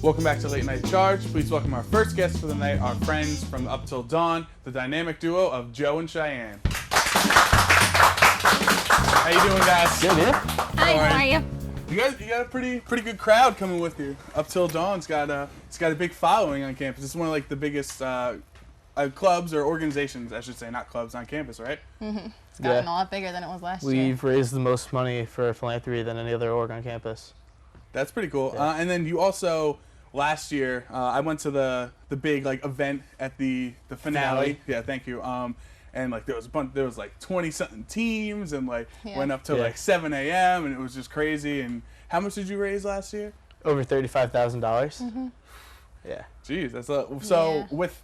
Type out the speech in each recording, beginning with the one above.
Welcome back to Late Night Charge. Please welcome our first guest for the night, our friends from Up Till Dawn, the dynamic duo of Joe and Cheyenne. How you doing, guys? Good, yeah. Hi, how are you? You got a pretty good crowd coming with you. Up Till Dawn's got a big following on campus. It's one of like the biggest clubs or organizations, I should say, not clubs, on campus, right? Mm-hmm. It's gotten a lot bigger than it was last year. We've raised the most money for philanthropy than any other org on campus. That's pretty cool. Yeah. And then you also, last year, I went to the big like event at the finale. Yeah, thank you. And like there was like 20-something teams, and like went up to like 7 a.m. and it was just crazy. And how much did you raise last year? Over $35,000. Mm-hmm. Yeah. Jeez, that's with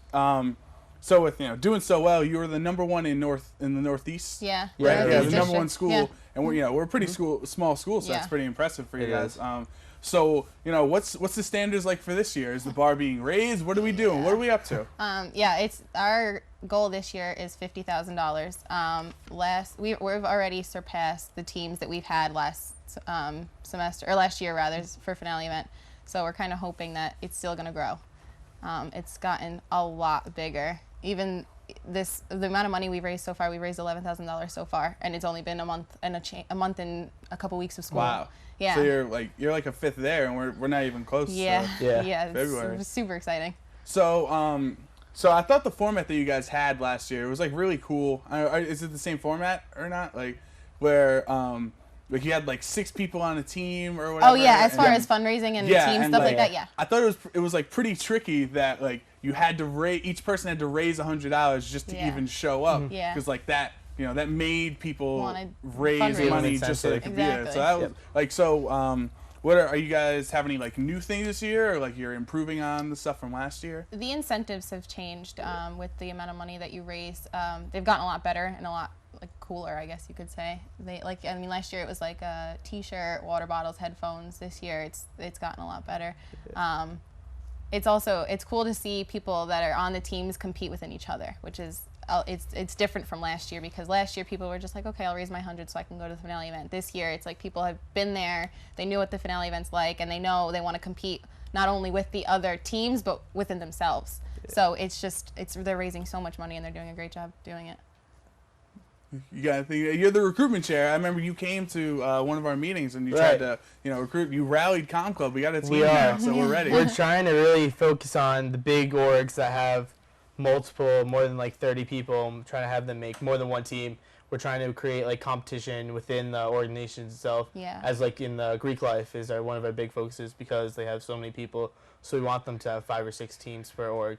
doing so well, you were the number one in the Northeast. Yeah. Right. Yeah, the number one school, yeah. and we're a pretty small school, so that's pretty impressive for you guys. Is. So what's the standards like for this year? Is the bar being raised? What are we doing? What are we up to? It's our goal this year is $50,000. We've already surpassed the teams that we've had last year rather, for finale event. So we're kind of hoping that it's still going to grow. It's gotten a lot bigger. Even the amount of money we've raised so far, we've raised $11,000 so far, and it's only been a month and a couple weeks of school. Wow. Yeah. So you're like a fifth there, and we're not even close. Yeah. To February. It's super exciting. So so I thought the format that you guys had last year was like really cool. Is it the same format or not? Like where like you had like 6 people on a team or whatever. Oh yeah, as far as fundraising and team stuff like that, yeah. I thought it was like pretty tricky that like you had to each person had to raise $100 just to even show up. Mm-hmm. Yeah. Because like that, that made people Wanted raise money just so they could be there. So that was like what are you guys have any like new things this year, or like you're improving on the stuff from last year? The incentives have changed with the amount of money that you raise. They've gotten a lot better and a lot like cooler, I guess you could say. Last year it was like a T-shirt, water bottles, headphones. This year it's gotten a lot better. It's cool to see people that are on the teams compete within each other, which is it's different from last year, because last year people were just like, okay, I'll raise my 100 so I can go to the finale event. This year it's like people have been there, they knew what the finale event's like, and they know they want to compete not only with the other teams but within themselves. So they're raising so much money and they're doing a great job doing it. You gotta think you're the recruitment chair. I remember you came to one of our meetings and you tried to recruit. You rallied Com Club. We got a team now, so we're ready. We're trying to really focus on the big orgs that have more than like 30 people. I'm trying to have them make more than one team. We're trying to create like competition within the organization itself. Yeah. As like in the Greek life is one of our big focuses, because they have so many people. So we want them to have 5 or 6 teams per org.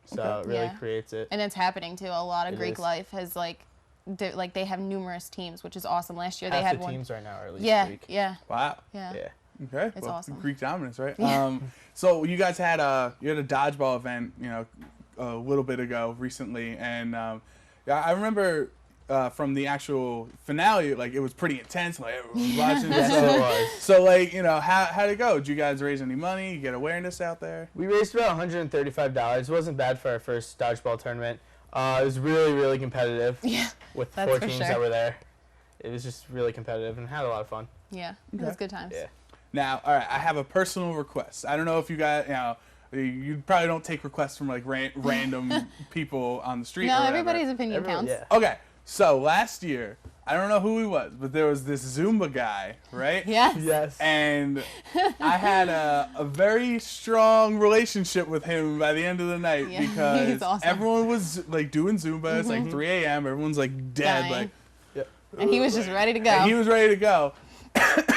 So it really creates it. And it's happening too. A lot of Greek life has they have numerous teams, which is awesome. Last year they had one. Teams right now are at least Greek. Yeah. Wow. Yeah. Okay. It's awesome. Greek dominance, right? So you guys had a dodgeball event, a little bit ago recently, and I remember from the actual finale, like it was pretty intense. Like everyone was watching. So like how'd it go? Did you guys raise any money? You get awareness out there? We raised about $135. It wasn't bad for our first dodgeball tournament. It was really, really competitive. Yeah, with the 4 teams that were there. It was just really competitive and had a lot of fun. Yeah, it was good times. Yeah. Now, all right, I have a personal request. I don't know if you guys, you probably don't take requests from like random people on the street. No, everybody's opinion counts. Yeah. Okay, so last year, I don't know who he was, but there was this Zumba guy, right? Yes. And I had a very strong relationship with him by the end of the night, because he's awesome. Everyone was like doing Zumba. It's like 3 a.m. Everyone's like dead, dying. And he was just ready to go. And he was ready to go.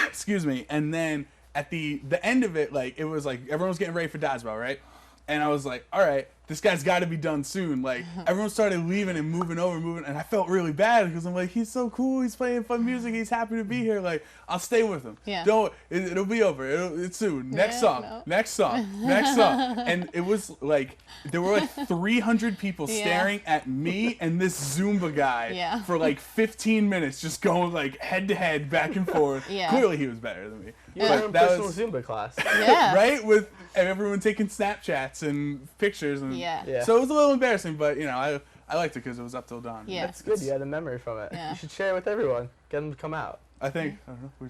Excuse me. And then at the end of it, like it was like everyone was getting ready for dodgeball, right? And I was like, all right, this guy's got to be done soon. Like everyone started leaving and moving, and I felt really bad because I'm like, he's so cool, he's playing fun music, he's happy to be here. Like I'll stay with him. Yeah. It'll be over. It's soon. Next song. And it was like there were like 300 people staring at me and this Zumba guy for like 15 minutes, just going like head to head, back and forth. Clearly he was better than me. You were in personal Zumba class. Yeah. Right? With everyone taking Snapchats and pictures. And so it was a little embarrassing, but I liked it because it was Up Till Dawn. Yeah. That's good. You had a memory from it. Yeah. You should share it with everyone. Get them to come out. I think, I don't know,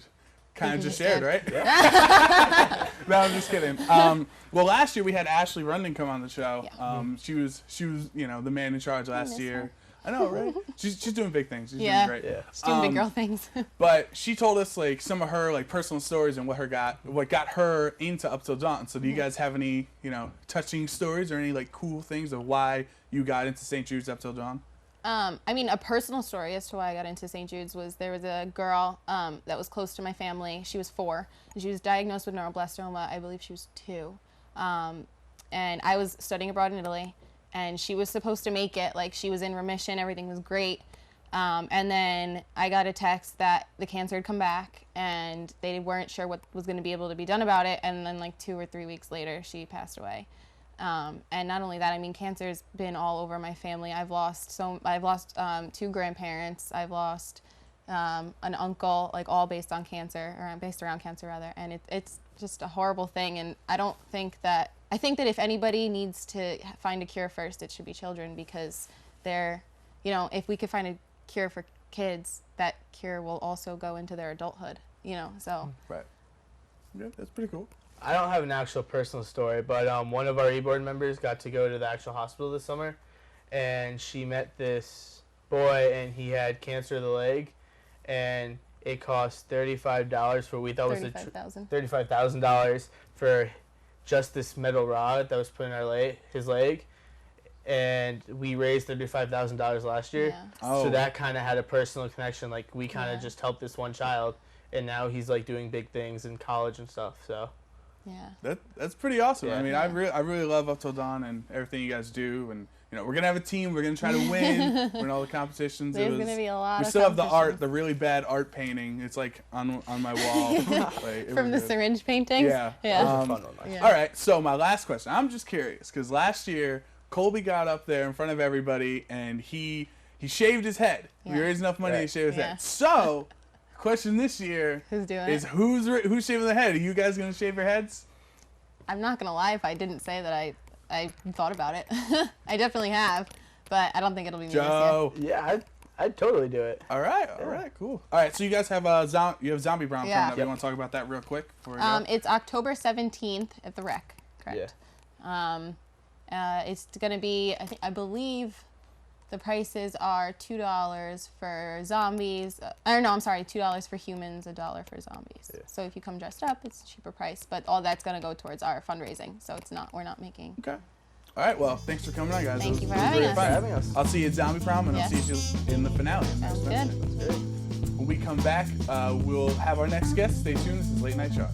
kind of you just just shared, did. right? No, I'm just kidding. Well, last year we had Ashley Rundon come on the show. Yeah. She was the man in charge last miss year. her. I know, right? She's doing big things. She's Yeah. doing great. Yeah. Just doing big girl things. But she told us like some of her like personal stories and what got her into Up Till Dawn. So do you guys have any touching stories or any like cool things of why you got into St. Jude's Up Till Dawn? I mean, a personal story as to why I got into St. Jude's was there was a girl that was close to my family. She was 4, and she was diagnosed with neuroblastoma. I believe she was 2. And I was studying abroad in Italy, and she was supposed to make it. Like, she was in remission. Everything was great. And then I got a text that the cancer had come back, and they weren't sure what was going to be able to be done about it. And then, like, 2 or 3 weeks later, she passed away. And not only that, I mean, cancer's been all over my family. I've lost 2 grandparents. I've lost an uncle, like all based on cancer, or based around cancer rather. And it's just a horrible thing. And I think that if anybody needs to find a cure first, it should be children, because they're, if we could find a cure for kids, that cure will also go into their adulthood, so. Right. Yeah, that's pretty cool. I don't have an actual personal story, but one of our e-board members got to go to the actual hospital this summer, and she met this boy, and he had cancer of the leg, and it cost $35 for what we thought was $35,000 for just this metal rod that was put in his leg, and we raised $35,000 last year. Yeah. Oh. So that kind of had a personal connection. Like, we kind of just helped this one child, and now he's like doing big things in college and stuff. So. Yeah. That's pretty awesome. Yeah. I mean, I really love Up Till Dawn and everything you guys do, and we're gonna have a team. We're gonna try to win all the competitions. There's gonna be a lot. We of still have the competitions. art, the really bad art painting. It's like on my wall. Like, From the syringe paintings. Yeah. Yeah. That was a fun one. Yeah. All right. So my last question. I'm just curious because last year Colby got up there in front of everybody and he shaved his head. Yeah. We raised enough money to Right. shave his Yeah. head. So, question this year Who's doing is it? who's shaving the head? Are you guys gonna shave your heads? I'm not gonna lie if I didn't say that I thought about it. I definitely have, but I don't think it'll be me Joe. Yeah, I'd totally do it. All right, cool. All right, so you guys have Zombie Brown Yeah. coming up. You want to talk about that real quick? Before we this year. go? It's October 17th at the Rec. Correct. It's gonna be. I believe the prices are $2 for zombies. $2 for humans, $1 for zombies. Yeah. So if you come dressed up, it's a cheaper price. But all that's gonna go towards our fundraising. So we're not making. Okay. All right. Well, thanks for coming on, guys. Thank It you was for having really us. fun. For having us. I'll see you at Zombie Prom, and Yes. I'll see you in the finale. Sounds good. That's great. When we come back, we'll have our next guest. Stay tuned. This is Late Night Charge.